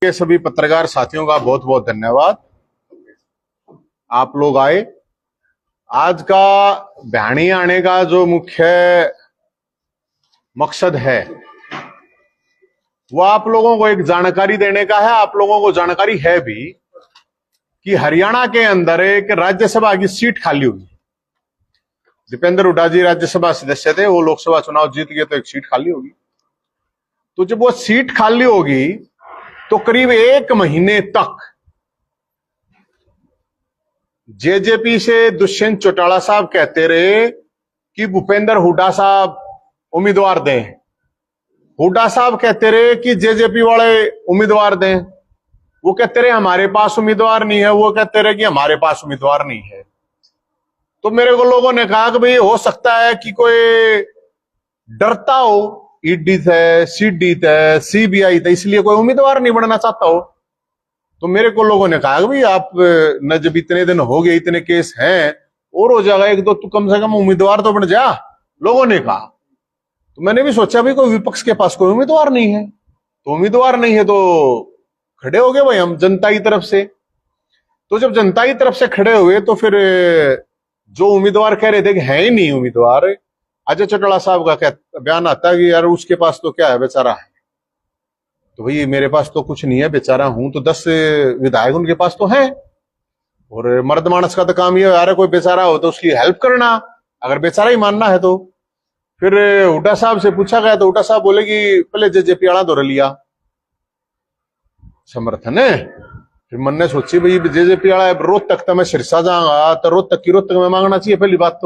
के सभी पत्रकार साथियों का बहुत बहुत धन्यवाद। आप लोग आए। आज का भ्याणी आने का जो मुख्य मकसद है वो आप लोगों को एक जानकारी देने का है। आप लोगों को जानकारी है भी कि हरियाणा के अंदर एक राज्यसभा की सीट खाली हुई। दीपेंद्र हुड्डा जी राज्यसभा सदस्य थे, वो लोकसभा चुनाव जीत गए तो एक सीट खाली होगी। तो जब वो सीट खाली होगी तो करीब 1 महीने तक जेजेपी से दुष्यंत चौटाला साहब कहते रहे कि भूपेंद्र हुड्डा साहब उम्मीदवार दें। हुड्डा साहब कहते रहे कि जेजेपी वाले उम्मीदवार दें। वो कहते रहे हमारे पास उम्मीदवार नहीं है, वो कहते रहे कि हमारे पास उम्मीदवार नहीं है। तो मेरे को लोगों ने कहा कि भाई हो सकता है कि कोई डरता हो, ईडी थे, सीडी थे, सीबीआई थे, इसलिए कोई उम्मीदवार नहीं बनना चाहता हो। तो मेरे को लोगों ने कहा कि भाई आप न, जब इतने दिन हो गए, इतने केस हैं और हो जाएगा एक दो, तू कम से कम उम्मीदवार तो बन जा, लोगों ने कहा। तो मैंने भी सोचा भाई कोई विपक्ष के पास कोई उम्मीदवार नहीं है, तो उम्मीदवार नहीं है तो खड़े हो गए भाई हम जनता की तरफ से। तो जब जनता की तरफ से खड़े हुए तो फिर जो उम्मीदवार कह रहे थे कि है ही नहीं उम्मीदवार, अजय चौटाला साहब का बयान आता है कि यार उसके पास तो क्या है, बेचारा है। तो भाई मेरे पास तो कुछ नहीं है, बेचारा हूं तो 10 विधायक उनके पास तो हैं। और मर्द मानस का तो काम ये यार कोई बेचारा हो तो उसकी हेल्प करना, अगर बेचारा ही मानना है तो। फिर हुड्डा साहब से पूछा गया तो हुड्डा साहब बोले कि पहले जेजेपी आड़ा दौड़ लिया समर्थन है। फिर मन ने सोची भाई जेजेपी आड़ा रोहतक तो मैं सिरसा जाऊंगा तो रोहतक में मांगना चाहिए पहली बात।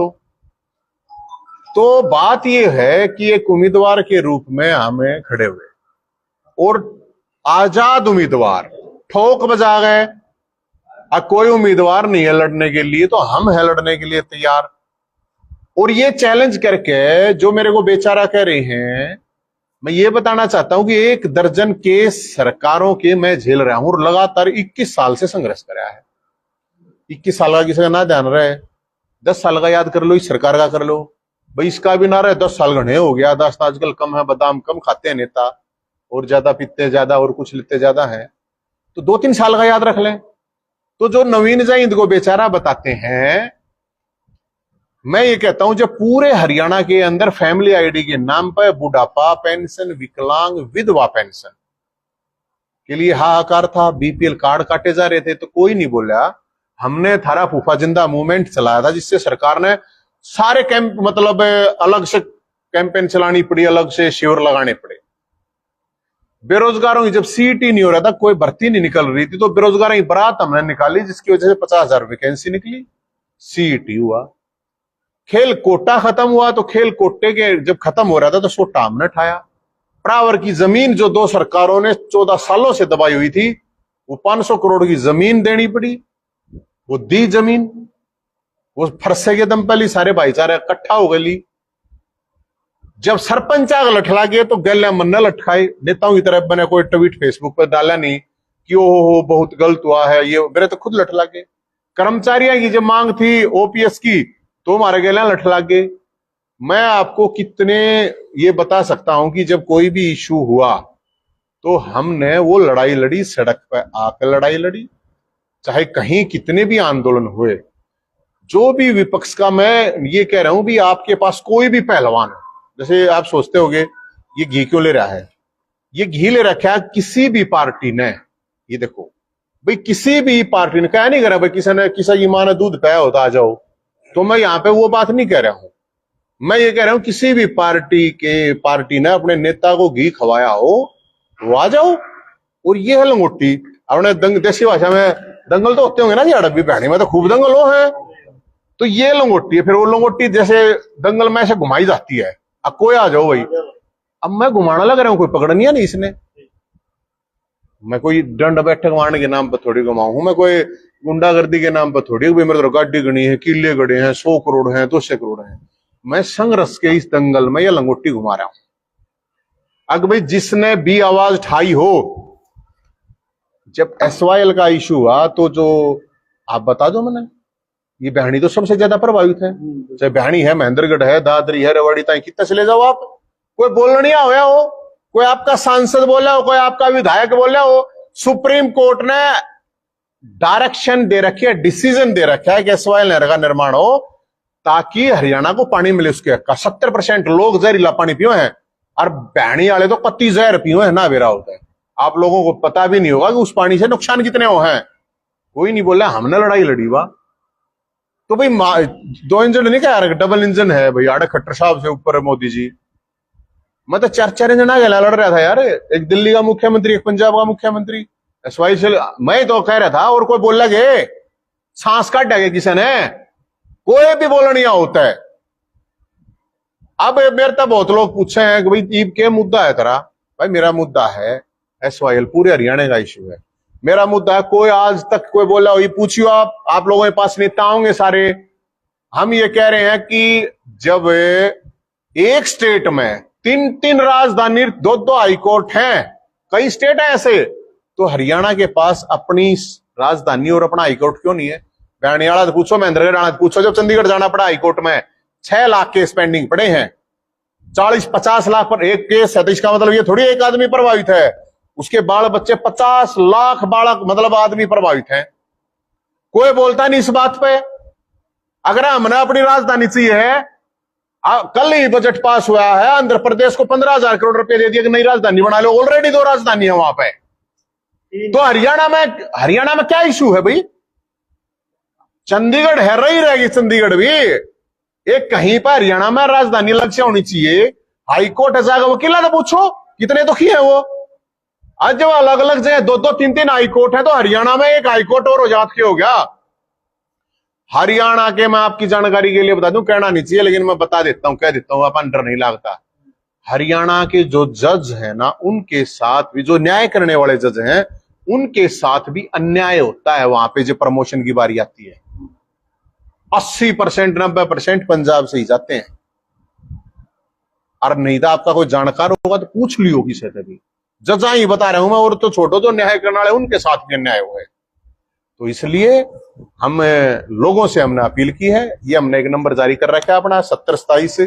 तो बात यह है कि एक उम्मीदवार के रूप में हमें खड़े हुए और आजाद उम्मीदवार ठोक बजा गए। अब कोई उम्मीदवार नहीं है लड़ने के लिए, तो हम हैं लड़ने के लिए तैयार। और ये चैलेंज करके जो मेरे को बेचारा कह रहे हैं, मैं ये बताना चाहता हूं कि 1 दर्जन केस सरकारों के मैं झेल रहा हूं और लगातार 21 साल से संघर्ष कर रहा है। 21 साल का किसी का ना ध्यान रहे, 10 साल का याद कर लो, इस सरकार का कर लो भाई, इसका भी ना रहे 10 साल घने हो गया। 10 आजकल कम है, बादाम कम खाते हैं नेता, और ज्यादा पीते ज्यादा और कुछ लेते ज्यादा है। तो 2-3 साल का याद रख लें। तो जो नवीन जाइंद को बेचारा बताते हैं, मैं ये कहता हूं जब पूरे हरियाणा के अंदर फैमिली आईडी के नाम पर बुढ़ापा पेंशन, विकलांग, विधवा पेंशन के लिए हाहाकार था, बीपीएल कार्ड काटे जा रहे थे, तो कोई नहीं बोला। हमने थारा फूफा जिंदा मूवमेंट चलाया था, जिससे सरकार ने सारे कैंप मतलब अलग से कैंपेन चलानी पड़ी, अलग से शिविर लगाने पड़े। बेरोजगारों की जब सीईटी नहीं हो रहा था, कोई भर्ती नहीं निकल रही थी, तो बेरोजगारों की बारात हमने निकाली, जिसकी वजह से 50,000 वैकेंसी निकली, सीईटी हुआ। खेल कोटा खत्म हुआ, तो खेल कोटे के जब खत्म हो रहा था तो सोटा हमने उठाया। प्रावर की जमीन जो 2 सरकारों ने 14 सालों से दबाई हुई थी, वो 500 करोड़ की जमीन देनी पड़ी, वो दी जमीन। वो फरसे के दम पहली सारे भाईचारे इकट्ठा हो गई। जब सरपंच आग लठला गए तो गले मन न लटकाए, नेताओं की तरफ मैंने कोई ट्वीट फेसबुक पर डाला नहीं कि ओ बहुत गलत हुआ है, ये मेरे तो खुद लठला गए। कर्मचारियों की जब मांग थी ओपीएस की, तो हमारे गले लठला गए। मैं आपको कितने ये बता सकता हूं कि जब कोई भी इशू हुआ तो हमने वो लड़ाई लड़ी, सड़क पर आकर लड़ाई लड़ी, चाहे कहीं कितने भी आंदोलन हुए। जो भी विपक्ष का, मैं ये कह रहा हूं भी आपके पास कोई भी पहलवान है, जैसे आप सोचते होगे ये घी क्यों ले रहा है, ये घी ले रखा है किसी भी पार्टी ने। ये देखो भाई, किसी भी पार्टी ने क्या नहीं करा भाई, किसी की मां ने दूध पाया होता आ जाओ, तो मैं यहां पे वो बात नहीं कह रहा हूं। मैं ये कह रहा हूं किसी भी पार्टी ने अपने नेता को घी खवाया हो वो आ जाओ। और ये है लंगोटी। अपने देसी भाषा में दंगल तो होते होंगे ना जी, अड़बी बहनी में तो खूब दंगल हो है। तो ये लंगोटी है। फिर वो लंगोटी जैसे दंगल में ऐसे घुमाई जाती है, अब कोई आ जाओ भाई। अब मैं घुमाना लग रहा हूं, कोई पकड़ नहीं है नहीं इसने। मैं कोई दंड बैठक मारने के नाम पर थोड़ी घुमाऊं, मैं कोई गुंडागर्दी के नाम पर थोड़ी, मेरे तो गाड़ी गणी है, किले गड़े हैं, 100 करोड़ हैं, 200 करोड़ हैं। मैं संघर्ष के इस दंगल में यह लंगोटी घुमा रहा हूं। अगर भाई जिसने भी आवाज उठाई हो, जब एसवाईएल का इशू हुआ तो जो आप बता दो, मैंने ये बहनी तो सबसे ज्यादा प्रभावित है। चाहे बहनी है, महेंद्रगढ़ है, दादरी है, रेवाड़ी तक कितना चले जाओ आप, कोई बोलना नहीं आया हो, कोई आपका सांसद बोला हो, कोई आपका विधायक बोला हो, सुप्रीम कोर्ट ने डायरेक्शन दे रखी है, डिसीजन दे रखा है कि एसवाईएल नहर का निर्माण हो ताकि हरियाणा को पानी मिले। उसके 70% लोग जहरीला पानी पियो हैं और बहनी वाले तो कत्ती जहर पियो है ना बेरा होता है। आप लोगों को पता भी नहीं होगा कि उस पानी से नुकसान कितने हो हैं। कोई नहीं बोला हमने लड़ाई लड़ी वाह। तो भाई 2 इंजन नहीं कह रहे, डबल इंजन है भाई। आड़े खट्टर साहब से ऊपर मोदी जी, मैं तो 4 इंजन आगे लड़ रहा था यार। एक दिल्ली का मुख्यमंत्री, एक पंजाब का मुख्यमंत्री, एसवाई से मैं तो कह रहा था और कोई बोल लगे सांस काट गए किसी ने, कोई भी बोलना नहीं होता है। अब मेरे तक बहुत लोग पूछे हैं कि भाई ईब के मुद्दा है तेरा। भाई मेरा मुद्दा है एसवाईएल, पूरे हरियाणा का इश्यू है। मेरा मुद्दा है, कोई आज तक कोई बोला हो, ये पूछियो आप लोगों के पास नेता होंगे सारे। हम ये कह रहे हैं कि जब एक स्टेट में 3 राजधानी, 2 हाईकोर्ट हैं, कई स्टेट हैं ऐसे, तो हरियाणा के पास अपनी राजधानी और अपना हाईकोर्ट क्यों नहीं है? बैणियाला पूछो, महेंद्रगढ़ आना पूछो। जब चंडीगढ़ जाना पड़ा हाईकोर्ट में 6 लाख केस पेंडिंग पड़े हैं, 40-50 लाख पर एक केस है, तो इसका मतलब ये थोड़ी एक आदमी प्रभावित है, उसके बाल बच्चे 50 लाख बालक मतलब आदमी प्रभावित हैं। कोई बोलता नहीं इस बात पे। अगर हमने अपनी राजधानी चाहिए है, कल ही बजट पास हुआ है, आंध्र प्रदेश को 15,000 करोड़ रुपए दे दिया कि नई राजधानी बना लो। ऑलरेडी 2 राजधानी है वहां पे। तो हरियाणा में क्या इशू है भाई? चंडीगढ़ है, रही रहेगी चंडीगढ़ भी। एक कहीं पर हरियाणा में राजधानी लक्ष्य होनी चाहिए। हाईकोर्ट है, जाकर वकीला तो पूछो कितने दुखी है वो। आज जब अलग अलग जगह 2-2, 3-3 हाईकोर्ट है, तो हरियाणा में एक हाईकोर्ट और हो जात के हो गया। हरियाणा के, मैं आपकी जानकारी के लिए बता दूं, कहना नहीं चाहिए लेकिन मैं बता देता हूं, कह देता हूं, अपन डर नहीं लगता। हरियाणा के जो जज है ना, उनके साथ भी, जो न्याय करने वाले जज हैं, उनके साथ भी अन्याय होता है वहां पे। जो प्रमोशन की बारी आती है 80%, 90% पंजाब से ही जाते हैं। और नहीं तो आपका कोई जानकार होगा तो पूछ लियो किसी से भी। जजा ही बता रहा हूं मैं, और तो छोटो जो न्याय करने वाले उनके साथ भी अन्याय हुआ है। तो इसलिए हम लोगों से हमने अपील की है। ये हमने एक नंबर जारी कर रखा है अपना 7027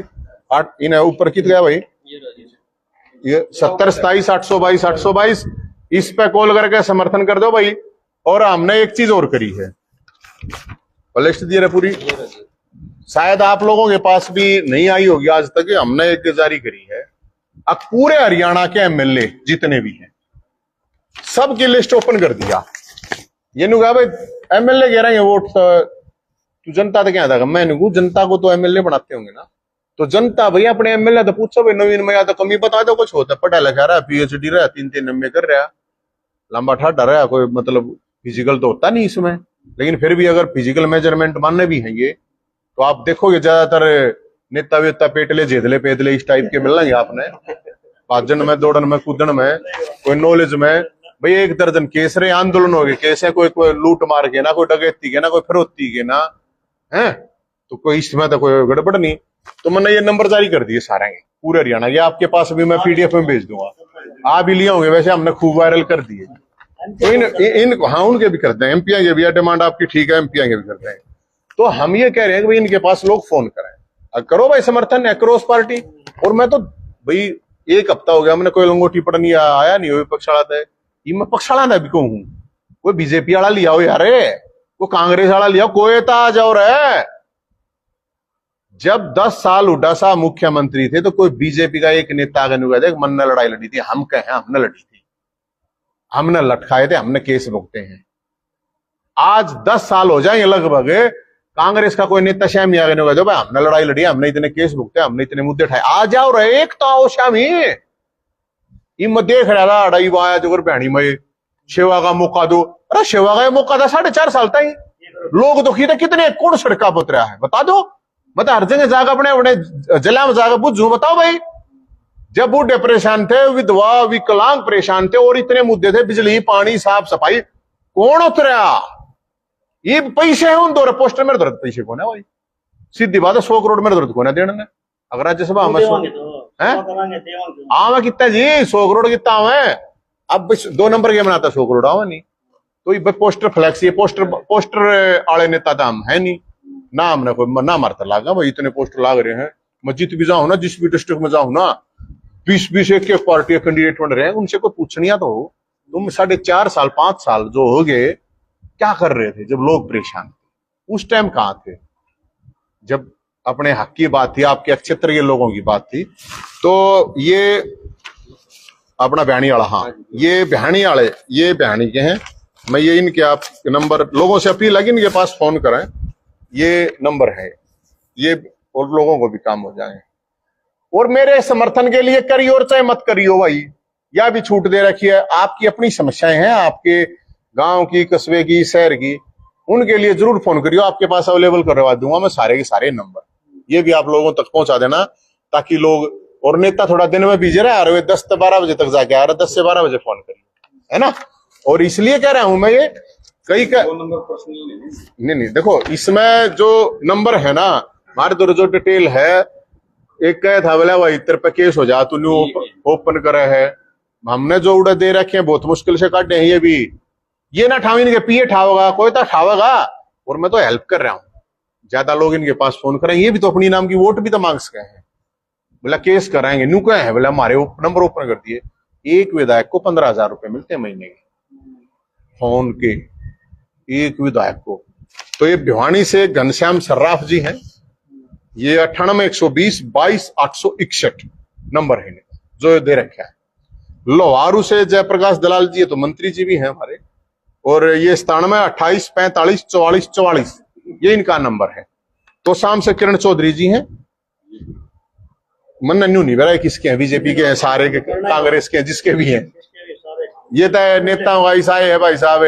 इन्हें ऊपर कित गया भाई, ये 7027-822-822, इस पे कॉल करके समर्थन कर दो भाई। और हमने एक चीज और करी है, लिस्ट दी है पूरी, शायद आप लोगों के पास भी नहीं आई होगी आज तक। हमने एक जारी करी है, अब पूरे हरियाणा के एमएलए जितने भी हैं सबकी लिस्ट ओपन कर दिया। ये नु कहा भाई एमएलए कह रहे हैं वोट तो जनता तो क्या था, मैं नु जनता को तो एमएलए बनाते होंगे ना, तो जनता भैया अपने एमएलए तो पूछो भाई, नवीन में या तो कमी बता दो, कुछ होता पढ़ा लिखा रहा, पीएचडी रहा, 3-3 MA कर रहा, लंबा ठाडा रहा, कोई मतलब फिजिकल तो होता नहीं इसमें। लेकिन फिर भी अगर फिजिकल मेजरमेंट मानने भी है ये, तो आप देखोगे ज्यादातर नेता वेता पेटले जेदले पेदले इस टाइप के मिलेंगे आपने, भाजन में, दौड़न में, कूदन में, कोई नॉलेज में। भाई 1 दर्जन केस रहे, आंदोलन हो गए केस है, कोई लूट मार के ना, कोई डकैती के ना, कोई फिरौती के ना है, तो कोई इसमें तो कोई गड़बड़ नहीं। तो मैंने ये नंबर जारी कर दिए सारे पूरे हरियाणा। ये आपके पास भी मैं PDF में भेज दूंगा, आप भी लिए होंगे, वैसे हमने खूब वायरल कर दिए। तो इन हाँ उनके भी करते हैं, MP के भी, डिमांड आपकी ठीक है, MP के भी करते हैं। तो हम ये कह रहे हैं कि भाई इनके पास लोग फोन करें, करो भाई समर्थन है, क्रॉस पार्टी। और मैं तो भाई 1 हफ्ता हो गया हमने कोई लंगोटी पड़नी आया नहीं, पक्ष वाला था, मैं पक्ष वाला ना भी कहूं, कोई बीजेपी वाला लिया हो यार, कोई कांग्रेस वाला लिया, कोई तो आ जाओ रे। जब 10 साल हुड्डा साहब मुख्यमंत्री थे तो कोई बीजेपी का एक नेता आगे नहीं गया, मन ने लड़ाई लड़ी थी, हम कहें हमने लड़ी थी, हमने लटकाए थे, हमने केस भुगते हैं। आज 10 साल हो जाएंगे लगभग, कांग्रेस का कोई नेता श्याम आगे नहीं गया, भाई हमने लड़ाई लड़ी, हमने इतने केस भुगते, हमने इतने मुद्दे उठाए, आ जाओ रे, एक तो आओ श्यामी। मैं देख रहा था अड़ाई आया जो भैणी में सेवा का मौका दो, अरे सेवा का मौका था 4.5 साल तक, लोग दुखी थे कितने, कौन सड़का पुत रहा है बता दो, मतलब हर जगह जाकर अपने अपने जिला में जाकर बुझू, बताओ भाई। जब बूढ़े परेशान थे, विधवा विकलांग परेशान थे, और इतने मुद्दे थे, बिजली पानी साफ सफाई, कौन उतरा? ये पैसे है उन 2 पोस्टर मेरे दर्द पैसे कौन है भाई, सीधी बात है, 100 करोड़ मेरे दर्द कौन है देने? अगर राज्यसभा हमें आवा कितना जी, 100 करोड़ कितना है? अब 2 नंबर के बनाता 100 करोड़ आवा नहीं, तो ये पोस्टर फ्लैक्स, ये पोस्टर आले नेता तो हम है नहीं ना, हमने कोई ना मारता लागा भाई, इतने पोस्टर लाग रहे हैं। मैं जीत भी जाऊं ना, जिस भी डिस्ट्रिक्ट में जाऊं ना, 20-20 एक पार्टी कैंडिडेट बन रहे हैं, उनसे कोई पूछनिया तो हो, तुम 4.5 साल 5 साल जो हो गए क्या कर रहे थे जब लोग परेशान थे? उस टाइम कहां थे जब अपने हक की बात थी, आपके क्षेत्र के लोगों की बात थी? तो ये अपना बहनी वाला, हाँ ये बहनी वाले, ये बहनी के हैं। मैं ये इनके आप नंबर लोगों से अपील लगी इनके पास फोन करें, ये नंबर है ये, और लोगों को भी काम हो जाए। और मेरे समर्थन के लिए करियो और चाहे मत करियो भाई, या भी छूट दे रखी है। आपकी अपनी समस्याएं हैं, आपके गांव की, कस्बे की, शहर की, उनके लिए जरूर फोन करियो। आपके पास अवेलेबल करवा दूंगा मैं सारे के सारे नंबर, ये भी आप लोगों तक पहुंचा देना ताकि लोग, और नेता थोड़ा दिन में बिजी रहा, 10 से 12 बजे तक जाके आ रहा, 10 से 12 बजे फोन करिए, है ना। और इसलिए कह रहा हूं मैं, ये कई का नंबर पर्सनल नहीं, देखो इसमें जो नंबर है ना हमारे तो जो डिटेल है, एक कहे था बोला भाई तेरे पे केस हो जा, तू ओपन करे है, हमने जो उड़ा दे रखे हैं बहुत मुश्किल से काटे हैं। ये भी ये ना ठाव इनके पिए ठावेगा, कोई तो ठावेगा, और मैं तो हेल्प कर रहा हूं। ज्यादा लोग इनके पास फोन करें, ये भी तो अपनी नाम की वोट भी तो मांग सके हैं, बोला केस कराएंगे, न्यू क्या है बोला हमारे नंबर ओपन कर दिए। एक विधायक को 15,000 रुपए मिलते हैं महीने के फोन के, एक विधायक को। तो ये भिवानी से घनश्याम सर्राफ जी हैं, ये 98-120-22-861 नंबर है जो दे रखा है। लोहारू से जयप्रकाश दलाल जी है, तो मंत्री जी भी हैं हमारे, और ये 97-28-45-44-44 ये इनका नंबर है। तो शाम से किरण चौधरी जी हैं, मन न्यू नहीं बेरा किसके हैं, बीजेपी के हैं सारे के, कांग्रेस के हैं, जिसके भी हैं। ये तो नेताओं का ऐसा है भाई साहब,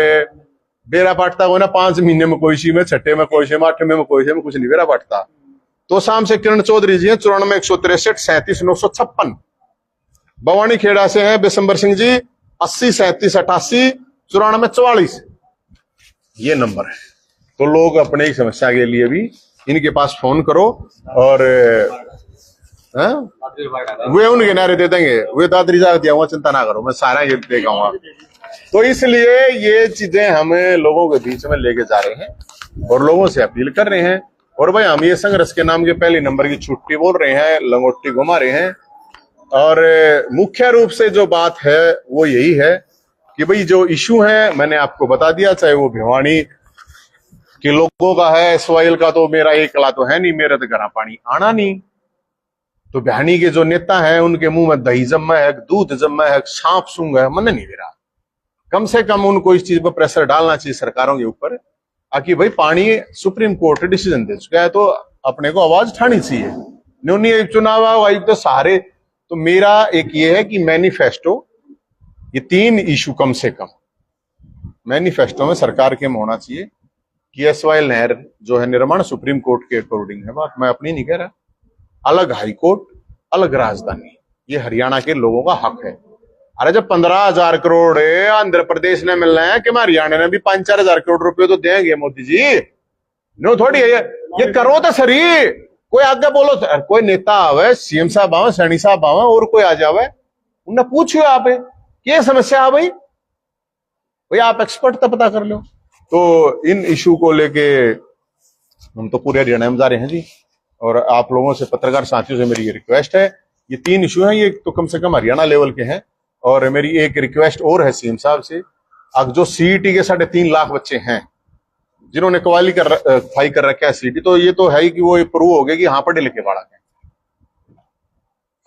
बेरा पाटता हो ना 5 महीने में कोई सी में, 6 में कोई से में, 8 में कोई से में, कुछ नहीं बेरा पाटता। तो शाम से किरण चौधरी जी हैं 94-163-37-956। भवानी खेड़ा से हैं बिशंबर सिंह जी 80-37-88-94-44 ये नंबर है। तो लोग अपने ही समस्या के लिए भी इनके पास फोन करो, और वे उनके नारे दे देंगे, वे दादरी जा दिया, चिंता ना करो, मैं सारा ये देखाऊंगा। तो इसलिए ये चीजें हम लोगों के बीच में लेके जा रहे हैं और लोगों से अपील कर रहे हैं। और भाई हम ये संघर्ष के नाम के पहले नंबर की छुट्टी बोल रहे हैं, लंगोटी घुमा रहे हैं। और मुख्य रूप से जो बात है वो यही है कि भाई जो इशू है मैंने आपको बता दिया, चाहे वो भिवानी के लोगों का है, SYL का तो मेरा एक कला तो है नहीं, मेरे तो घर पानी आना नहीं। तो भिवानी के जो नेता हैं उनके मुंह में दही जमा है, दूध जमा है, सांप सूंघ है, मन नहीं दे रहा। कम से कम उनको इस चीज पर प्रेशर डालना चाहिए सरकारों के ऊपर, कि भाई पानी सुप्रीम कोर्ट डिसीजन दे चुका है तो अपने को आवाज उठानी चाहिए। न्यूनी चुनाव आयोग तो सारे, तो मेरा एक ये है कि मैनिफेस्टो, ये 3 इशू कम से कम मैनिफेस्टो में सरकार के में होना चाहिए कि SYL नहर जो है निर्माण सुप्रीम कोर्ट के अकॉर्डिंग है, बात मैं अपनी नहीं कह रहा, अलग हाई कोर्ट, अलग राजधानी, ये हरियाणा के लोगों का हक है। अरे जब 15,000 करोड़ आंध्र प्रदेश ने मिलना है कि हरियाणा ने भी 5-4 हजार करोड़ रुपए तो देंगे मोदी जी, नो थोड़ी है ये करो तो सरी। कोई आगे बोलो, कोई नेता आवे, CM साहब आवे, सैनी साहब आवे, और कोई आ जावे, उन्हें पूछियो आप ये समस्या है भाई आप एक्सपर्ट तो पता कर लो। तो इन इशू को लेके हम तो पूरे हरियाणा में जा रहे हैं जी, और आप लोगों से, पत्रकार साथियों से मेरी ये रिक्वेस्ट है, ये 3 इशू हैं, ये तो कम से कम हरियाणा लेवल के हैं। और मेरी एक रिक्वेस्ट और है CM साहब से, अब जो CET के 3.5 लाख बच्चे हैं जिन्होंने क्वालिफाई कर रखा है CET, तो ये तो है ही कि वो प्रूव हो गया कि हाँ पढ़े लिखे बालक हैं।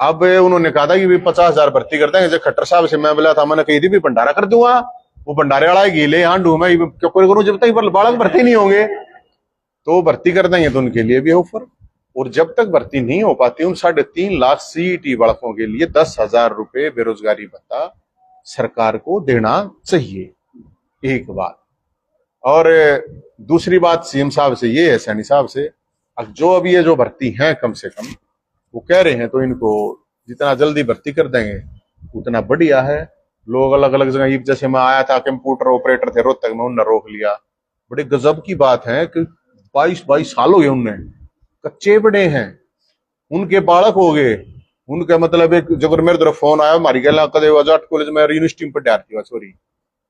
अब उन्होंने कहा था कि 50,000 भर्ती कर देंगे, जब खट्टर साहब से मैं बोला था, मैंने कही थी भी भंडारा कर दूंगा, वो भंडारे वाला गीले यहाँ ढूंढ मैं क्यों करूं, जब तक बालक भर्ती नहीं होंगे तो भर्ती कर देंगे, तो उनके लिए भी ऑफर। और जब तक भर्ती नहीं हो पाती उन 3.5 लाख CET बालकों के लिए 10,000 रुपए बेरोजगारी भत्ता सरकार को देना चाहिए, एक बात। और दूसरी बात CM साहब से ये है, सैनी साहब से, अब जो अभी ये जो भर्ती है कम से कम वो कह रहे हैं, तो इनको जितना जल्दी भर्ती कर देंगे उतना बढ़िया है। लोग अलग अलग जगह, जैसे मैं आया था कंप्यूटर ऑपरेटर थे रोहतक में, उन्होंने रोक लिया। बड़े गजब की बात है कि 22 साल हो गए, उनने कच्चे बड़े हैं, उनके बालक हो गए, उनका मतलब एक जब मेरे तरफ फोन आया, हमारी गला कदे जाट कॉलेज में यूनिवर्सिटी में विद्यार्थी हुआ, सॉरी,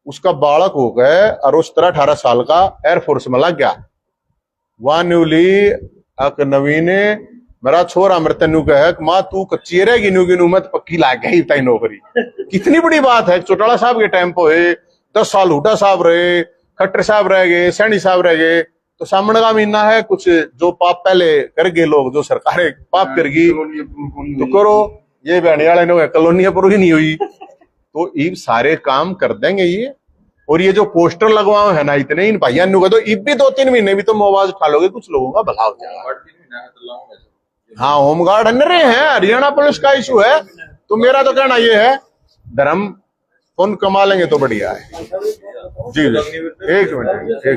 उसका बालक हो गए और उस तरह 18 साल का एयरफोर्स में लग गया। वहां न्यूली एक नवीन मेरा छोरा मेरे तेनू कहे माँ तू कच्ची रह गिनू गिनू मैं तो पक्की लाग गई तई नौकरी। कितनी बड़ी बात है। चौटाला साहब के टाइम पे 10 साल हुड्डा साहब रहे, खट्टर साहब रह गए, सैनी साहब रह गए, तो सामने का महीना है कुछ जो पाप पहले कर गए लोग, जो सरकारें पाप कर गई तो करो। ये बहने वाले ने कॉलोनी पर ही नहीं हुई तो ये सारे काम कर देंगे ये। और ये जो पोस्टर लगवाओ है ना इतने इन भाइया नु तो इब भी 2-3 महीने भी तुम आवाज उठा लोगे, कुछ लोगों का भला हो जाएगा। हाँ होमगार्ड अंडर हैं, हरियाणा पुलिस का इशू है। तो मेरा तो कहना ये है धर्म पुण्य कमा लेंगे तो बढ़िया है। जी एक मिनट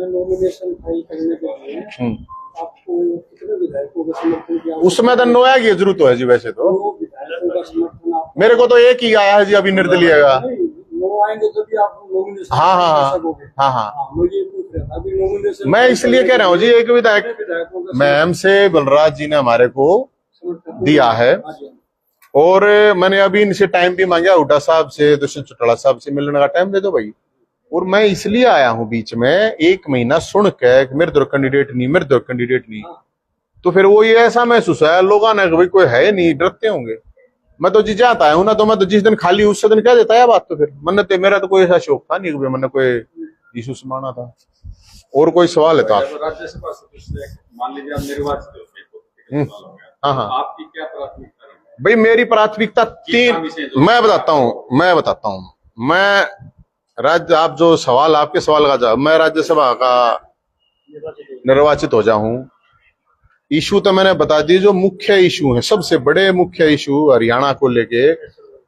नॉमिनेशन फाइल करने के लिए आपको कितने विधायकों का समर्थन किया? उसमें तो नोया की जरूरत है जी। वैसे तो मेरे को तो एक ही आया है जी, अभी निर्दलीय का। आएंगे तो भी आप नॉमिनेशन। हाँ हाँ हाँ हाँ मुझे पूछ रहा था अभी नॉमिनेशन। मैं इसलिए कह रहा हूँ जी एक विधायक मैम से बलराज जी ने हमारे को दिया है और मैंने अभी इनसे टाइम भी मांगा हुड्डा साहब से, दुष्यंत चौटाला साहब से मिलने का टाइम दे दो भाई। और मैं इसलिए आया हूँ बीच में 1 महीना सुन के मेरे दो कैंडिडेट नहीं, मेरे दो कैंडिडेट नहीं, तो फिर वो ये ऐसा महसूस है लोगों ने भाई कोई है नहीं, डरते होंगे। मैं तो जी जाता हूँ ना, तो मैं तो जिस दिन खाली उस दिन कह देता है बात। तो फिर मन तो मेरा तो कोई ऐसा शौक था नहीं, मैंने कोई इशू समाना था। और कोई सवाल है तो आप राज्यसभा सदस्य मान लीजिए आप निर्वाचित हो, हाँ हाँ आपकी क्या प्राथमिकता है? भाई मेरी प्राथमिकता 3 मैं बताता हूँ मैं आप जो सवाल आपके सवाल का जवाब, मैं राज्यसभा का निर्वाचित हो जाऊं। इशू तो मैंने बता दी जो मुख्य इशू है, सबसे बड़े मुख्य इशू हरियाणा को लेके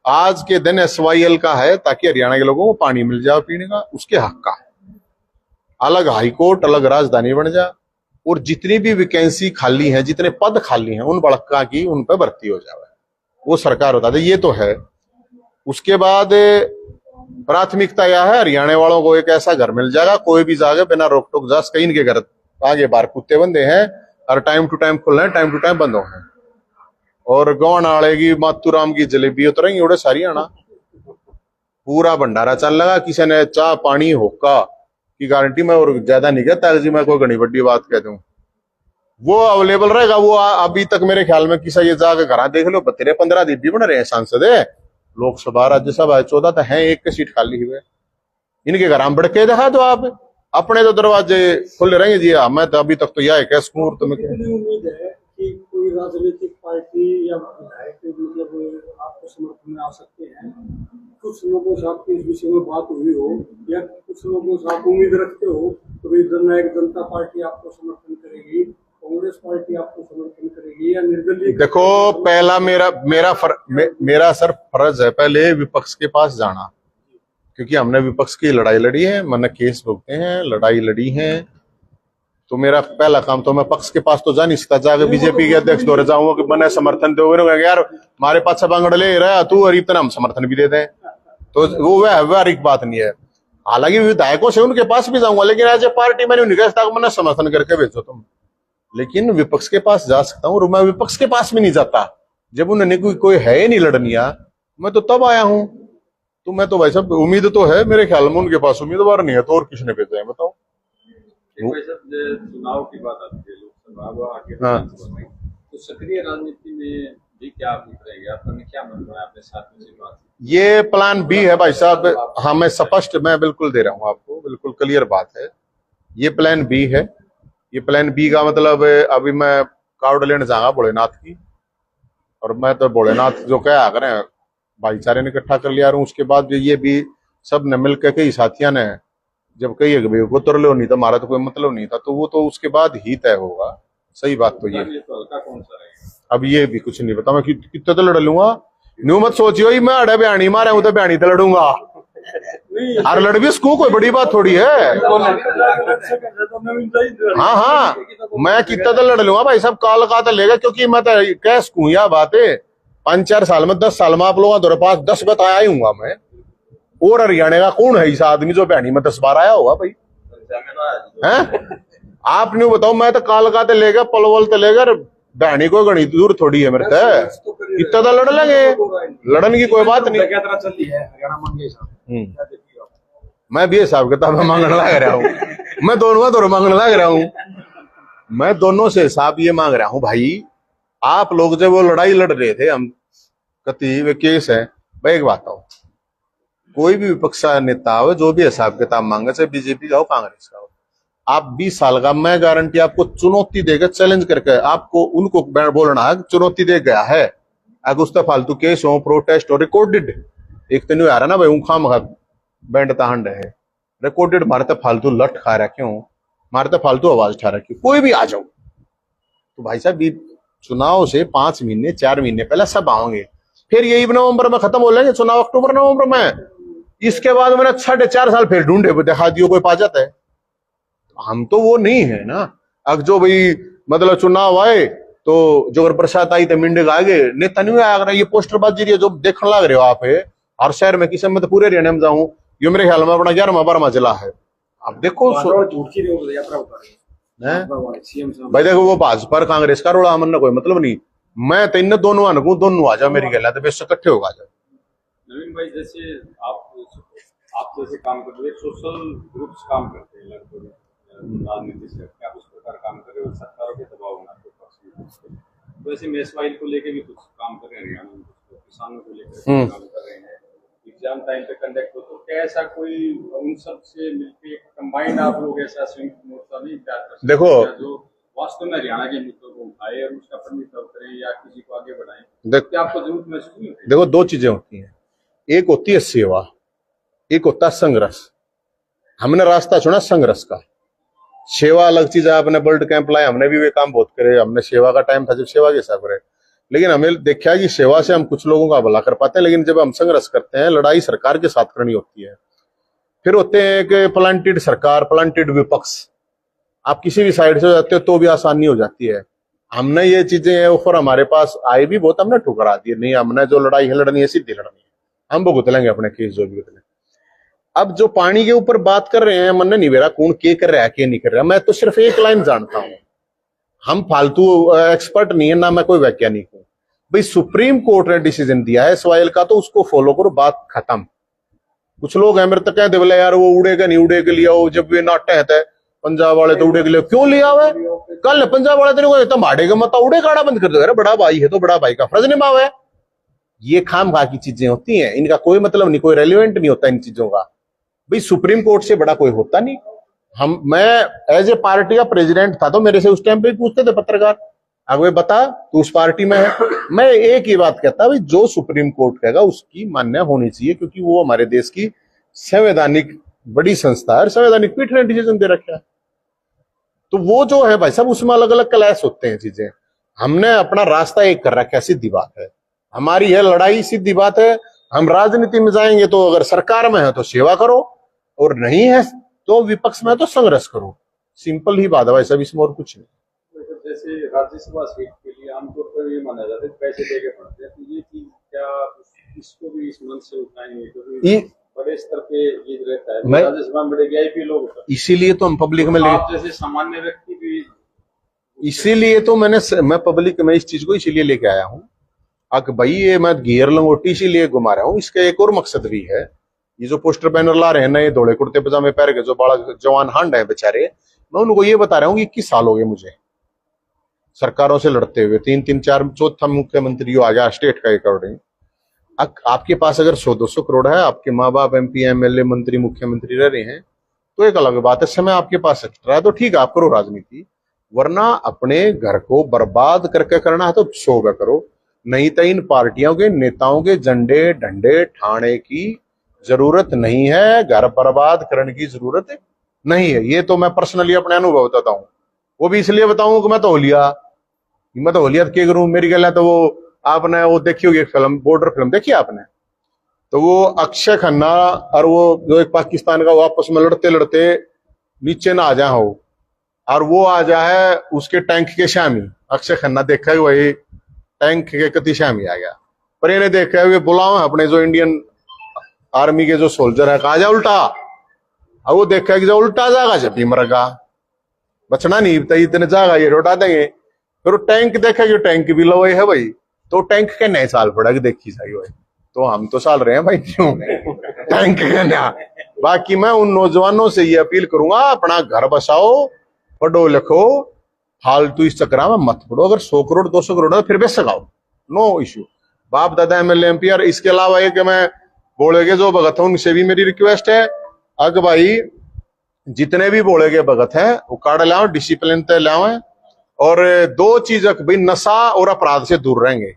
आज के दिन SYL का है, ताकि हरियाणा के लोगों को पानी मिल जाए पीने का, उसके हक का अलग हाईकोर्ट अलग राजधानी बन जाए और जितनी भी वैकेंसी खाली है, जितने पद खाली हैं, उन बड़का की उन पर भर्ती हो जाए, वो सरकार बता दे। ये तो है। उसके बाद प्राथमिकता यह है हरियाणा वालों को एक ऐसा घर मिल जाएगा, कोई भी जागे बिना रोक टोक जा सके। इनके घर आगे बाहर कुत्ते बंदे हैं और टाइम टू टाइम खुल रहे हैं, टाइम टू टाइम बंद हो रहे हैं। और गौन आले की मातूराम की जलेबी उतरेंगी उड़े सारी आना, पूरा भंडारा चल लगा। किसी ने चाह पानी होका की गारंटी मैं और ज्यादा नहीं कहता जी, मैं कोई घनी बड़ी बात कह दूं, वो अवेलेबल रहेगा। वो अभी तक मेरे ख्याल में किसी ये जाके घर देख लो 13-15 दिन भी बन रहे हैं सांसद है, लोकसभा राज्यसभा 14 तो है, एक सीट खाली हुए। इनके घर हम बढ़के देखा तो आप अपने तो दरवाजे खुले रहेंगे जी। हाँ मैं तो अभी तक तो यह है स्कूर तुम्हें उम्मीद है कि कोई राजनीतिक पार्टी या विधायक मतलब आपको समर्थन में आ सकते हैं? कुछ लोगों से आपकी इस विषय में बात हुई हो या कुछ लोगों से आप उम्मीद रखते हो तो भाई जननायक जनता पार्टी आपको समर्थन करेगी, कांग्रेस पार्टी आपको समर्थन करेगी या निर्दलीय? देखो पहला मेरा सर फर्ज है पहले विपक्ष के पास जाना, क्योंकि हमने विपक्ष की लड़ाई लड़ी है, मैंने केस भुगते हैं, लड़ाई लड़ी है। तो मेरा पहला काम तो मैं पक्ष के पास तो जा नहीं सकता, जाके बीजेपी के अध्यक्ष दौरे जाऊंगा कि मैंने समर्थन दोगे यार हमारे पास सब आंगड़ ले रहा तू और इतना हम समर्थन भी देते हैं, तो वो व्यवहारिक बात नहीं है। हालांकि विधायकों से उनके पास भी जाऊंगा, लेकिन एज ए पार्टी मैंने उन्हें कहा मैंने समर्थन करके भेजो तुम। लेकिन विपक्ष के पास जा सकता हूँ और मैं विपक्ष के पास भी नहीं जाता जब उन्होंने कोई है ही नहीं लड़निया, मैं तो तब आया हूँ। तो मैं तो भाई साहब उम्मीद तो है मेरे ख्याल में उनके पास उम्मीदवार नहीं है, तो और किसने भेजा है बताओ। चुनाव की बात आती है लोकसभा आगे, हाँ। तो सक्रिय राजनीति में भी क्या आप रहेंगे? आपका क्या मन है अपने साथ में बात? ये प्लान बी है भाई साहब। हाँ मैं स्पष्ट मैं बिल्कुल दे रहा हूँ आपको, बिल्कुल क्लियर बात है। ये प्लान बी है। ये प्लान बी का मतलब अभी मैं कार्ड लेने जाऊंगा भोलेनाथ की, और मैं तो भोलेनाथ जो क्या करें भाईचारे ने इकट्ठा कर लिया। उसके बाद ये भी सब ने मिलकर कई साथियों ने जब कही है वो तो लो नहीं था, हमारा तो कोई मतलब नहीं था, तो वो तो उसके बाद ही तय होगा। सही बात तो ये कौन सा रहेगा अब ये भी कुछ नहीं पता। मैं कितने तो लड़ लूंगा, न्यू मत सोचियो मैं अड़े बयानी मारे हूं तो बयानी तो लड़ूंगा। अरे लड़ भी उसको कोई बड़ी बात थोड़ी है। हाँ हाँ मैं कितना तो लड़ लूंगा भाई साहब, काल का तो लेगा, क्योंकि मैं तो कह सकूं यह बात है 5-4 साल में 10 साल में आप लोगों के पास 10 बताया ही हूँ मैं। और हरियाणा का कौन है इस आदमी जो बहनी में 10 बार आया होगा भाई हैं? आप नहीं बताओ, मैं तो कालका ते लेगा पलवल ते लेकर बहनी को गणित दूर थोड़ी है मेरे से, इतना तो लड़ लेंगे, लड़न की कोई बात नहीं। मैं भी हिसाब किताब मांगने लग रहा हूँ, मैं दोनों मांगने लग रहा हूँ, मैं दोनों से हिसाब ये मांग रहा हूँ भाई आप लोग जब वो लड़ाई लड़ रहे थे, हम कति वे केस है भाई, एक बात आओ, कोई भी विपक्ष का नेता हो, जो भी हिसाब किताब मांगे, चाहे बीजेपी का हो, कांग्रेस का हो, आप 20 साल का, मैं गारंटी आपको चुनौती देकर, चैलेंज करके आपको उनको बोलना है, चुनौती दे गया है, अगर उस पर फालतू केस हो, प्रोटेस्ट हो, रिकॉर्डेड, एक तो नहीं आ रहा ना भाई, उखा मखा बैंड तांड है, रिकॉर्डेड मारते फालतू लट खा रहा, क्यों मारते फालतू आवाज उठा रखी, कोई भी आ जाओ। तो भाई साहब चुनाव से 5 महीने 4 महीने पहले सब आओगे, फिर यही नवंबर में खत्म हो लेंगे चुनाव, अक्टूबर नवंबर में, इसके बाद मैंने 4.5 साल फिर ढूंढे, दिखा दियो कोई पा जाता है। हम तो वो नहीं है ना, अब जो भाई मतलब चुनाव आए तो जोगर प्रसाद आई तो मिंडे आगे नेता नहीं आया, ये पोस्टरबाजी जो देखने लग रहे हो आप है, हर शहर में किसी में तो पूरे हरियाणा में जाऊं, ये मेरे ख्याल में अपना 11वां-12वां जिला है। अब देखो भाई, देखो वो भाजपा और कांग्रेस का रोड़ा मन कोई मतलब नहीं, मैं तो इन दोनों अनकू, दोनों आ जाओ मेरी गला, तो बेस इकट्ठे होगा। नवीन भाई, जैसे आप जैसे काम करते हैं, सोशल ग्रुप्स काम करते हैं, लगभग राजनीति से आप उस प्रकार काम कर रहे हो, सरकारों के दबाव में आपके पास, वैसे मेसवाइल को लेके भी कुछ काम कर रहे हैं हरियाणा में, किसानों को लेकर काम कर रहे हैं, एग्जाम टाइम पे कंडक्ट हो, तो क्या ऐसा कोई उन सब से मिलकर कंबाइंड आप लोग ऐसा संयुक्त मोर्चा नहीं तैयार कर सकते? देखो, जो वास्तव में हरियाणा के मुद्दों को उठाए और उसका प्रतिनिधित्व करें या किसी को आगे बढ़ाएं, क्या आपको जरूरत महसूस नहीं होती? देखो, 2 चीजें होती हैं, एक होती है सेवा, एक होता है संघर्ष। हमने रास्ता चुना संघर्ष का, सेवा अलग चीज है। आपने ब्लड कैंप लाए, हमने भी वे काम बहुत करे, हमने सेवा का टाइम था जब सेवा के हिसाब करे, लेकिन हमें देखा कि सेवा से हम कुछ लोगों का भला कर पाते हैं, लेकिन जब हम संघर्ष करते हैं, लड़ाई सरकार के साथ करनी होती है, फिर होते हैं कि प्लांटेड सरकार, प्लांटेड विपक्ष, आप किसी भी साइड से हो जाते हो तो भी आसानी हो जाती है। हमने ये चीजें ऑफर हमारे पास आए भी बहुत, हमने ठुकरा दिए, नहीं हमने जो लड़ाई है लड़नी है, सीधी लड़नी है, हम भुगत लेंगे अपने केस जो भी भुगत। अब जो पानी के ऊपर बात कर रहे हैं, मन नहीं मेरा कौन के कर रहा है के नहीं कर रहा, मैं तो सिर्फ एक लाइन जानता हूं, हम फालतू एक्सपर्ट नहीं है ना, मैं कोई वैज्ञानिक हूं भाई। सुप्रीम कोर्ट ने डिसीजन दिया है सवाल का, तो उसको फॉलो करो, बात खत्म। कुछ लोग हैं मेरे तक कहते बोले यार वो उड़ेगा नहीं, उड़े के लिए जब वे नाट्य है पंजाब वाले तो उड़े के लिए क्यों लिया हुआ है, कल पंजाब वाले तेरे को माड़े का मत उड़े काड़ा बंद कर दो, बड़ा भाई है तो बड़ा भाई का फर्ज निभाव है। ये खाम खा की चीजें होती हैं, इनका कोई मतलब नहीं, कोई रेलिवेंट नहीं होता इन चीजों का भाई। सुप्रीम कोर्ट से बड़ा कोई होता नहीं। मैं एज ए पार्टी का प्रेसिडेंट था तो मेरे से उस टाइम पे पूछते थे पत्रकार, अगर बता तू उस पार्टी में है, मैं एक ही बात कहता भाई, जो सुप्रीम कोर्ट कहेगा उसकी मान्य होनी चाहिए, क्योंकि वो हमारे देश की संवैधानिक बड़ी संस्था है, संवैधानिक पीठ ने डिसीजन दे रखा है। तो वो जो है भाई साहब, उसमें अलग अलग क्लैश होते हैं चीजें। हमने अपना रास्ता एक कर रखा है, सीधी बात है, हमारी है लड़ाई, सीधी बात है। हम राजनीति में जाएंगे तो अगर सरकार में है तो सेवा करो, और नहीं है तो विपक्ष में है तो संघर्ष करो, सिंपल ही बात है भाई साहब, इसमें और कुछ नहीं। जैसे राज्यसभा सीट के लिए आमतौर पर ये माना जाता है पैसे देके पड़ते हैं, तो ये चीज क्या इसको भी इस मन से उठाएंगे, क्योंकि बड़े स्तर पे ये रहता है राज्यसभा में बड़े वीआईपी लोग, इसीलिए तो हम पब्लिक में जैसे सामान्य व्यक्ति भी, इसीलिए तो मैं पब्लिक में इस चीज को इसीलिए लेके आया हूँ। अक भाई ये मैं घेर लंगोटी इसीलिए घुमा रहा हूँ, इसका एक और मकसद भी है। ये जो पोस्टर बैनर ला रहे हैं नए धोले कुर्ते पजामे पहन के जो बड़ा जवान हांड है बेचारे, मैं उनको ये बता रहा हूँ कि 21 साल हो गए मुझे सरकारों से लड़ते हुए, 3-3, 4 चौथा मुख्यमंत्री आ गया स्टेट का अकॉर्डिंग। आपके पास अगर 100-200 करोड़ है, आपके माँ बाप एमपी एमएलए मंत्री मुख्यमंत्री रह रहे हैं, तो एक अलग बात है, समय आपके पास एक्स्ट्रा है तो ठीक है आप करो राजनीति, वरना अपने घर को बर्बाद करके करना है तो सो करो, नहीं तो इन पार्टियों के नेताओं के झंडे डंडे ठाणे की जरूरत नहीं है, घर बर्बाद करने की जरूरत नहीं है। ये तो मैं पर्सनली अपने अनुभव बताता हूँ, वो भी इसलिए बताऊं कि मैं तो होलिया क्या करूं, मेरी गल है। तो वो आपने वो देखी होगी फिल्म, बॉर्डर फिल्म देखी आपने, तो वो अक्षय खन्ना और वो जो एक पाकिस्तान का, वो आपस में लड़ते लड़ते नीचे ना आ जाए हो, और वो आ जाए उसके टैंक के शामी, अक्षय खन्ना देखा है वही टैंक के कति शामी आ गया, पर इन्हें देखा है बुलाओ अपने जो इंडियन आर्मी के जो सोल्जर है, कहा जा उल्टा, अब वो देखा है कि जो उल्टा जागा जब भी मरगा, बचना नहीं इतने जागा ये रोटा देंगे। फिर वो टैंक देखा कि टैंक भी लो है भाई, तो टैंक के नए साल पड़ा कि देखी जाए भाई, तो हम तो साल रहे हैं भाई, क्यों टैंक के नया। बाकी मैं उन नौजवानों से ये अपील करूंगा, अपना घर बसाओ, पढ़ो लिखो, फालतू इस चक्कर में मत पड़ो। अगर 100 करोड़ 200 करोड़ है तो फिर बेच सकाओ, नो इश्यू। बाप दादा एमएलए एमपी। और इसके अलावा एक मैं बोलेगे जो भगत है उनसे भी मेरी रिक्वेस्ट है, अग भाई जितने भी बोलेगे भगत है वो काट लाओ, डिसिप्लिन ते लाओ। और 2 चीज भाई, नशा और अपराध से दूर रहेंगे।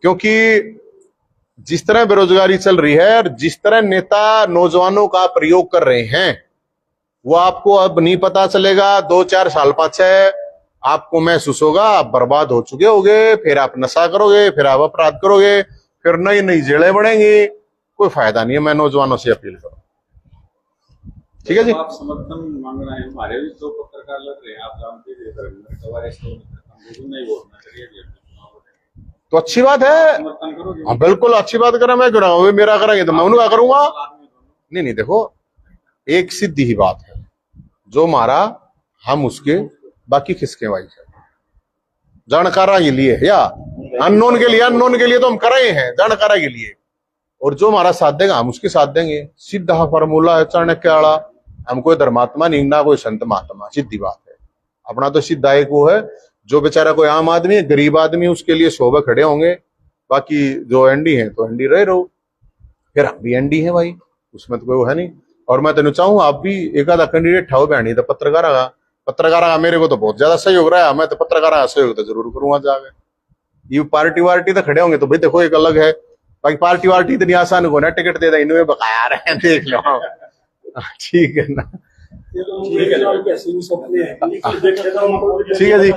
क्योंकि जिस तरह बेरोजगारी चल रही है और जिस तरह नेता नौजवानों का प्रयोग कर रहे हैं, वो आपको अब नहीं पता चलेगा। 2-4 साल पाछे आपको महसूस होगा आप बर्बाद हो चुके होगे, फिर आप नशा करोगे, फिर आप अपराध करोगे, फिर नई नई जेलें बढ़ेंगी। कोई फायदा नहीं है। मैं नौजवानों से अपील करूं, ठीक है जी। आप समर्थन मांग रहे हैं, हमारे भी 2 पत्रकार लग रहे हैं, आप जानते हैं नहीं बोलना चाहिए, तो अच्छी बात है। समर्थन करो। हाँ बिल्कुल अच्छी बात करें, मैं करा वे मेरा करेंगे तो मैं उनका करूंगा। नहीं नहीं, देखो एक सीधी ही बात है, जो मारा हम उसके, बाकी किसके भाई जानकारा के लिए या अननोन के लिए, अननोन के लिए तो हम कर रहे हैं, जानकारा के लिए। और जो हमारा साथ देगा हम उसके साथ देंगे। सीधा फॉर्मूला है चाणक्य वाला। हम कोई धर्मात्मा नहीं, ना कोई संत महात्मा, सीधी बात है। अपना तो सीधा एक वो है, जो बेचारा कोई आम आदमी है, गरीब आदमी, उसके लिए शोभा खड़े होंगे। बाकी जो एनडी है तो एनडी रहे रहो, फिर हम भी एनडी है भाई, उसमें तो कोई वो है नहीं। और मैं तेन चाहूँ आप भी एक आधा कैंडिडेट ठाओ बहनी तो पत्रकार का मेरे को तो बहुत ज्यादा सहयोग रहा है। मैं तो पत्रकार का सहयोग तो जरूर करूंगा जाके। ये पार्टी वार्टी तो खड़े होंगे तो भाई देखो एक अलग है, बाकी पार्टी वार्टी इतनी आसान हो ना, टिकट दे इनमें बकाया रहे हैं, देख लो। ठीक है ना, ये तो कैसे सपने हैं, ठीक है जी।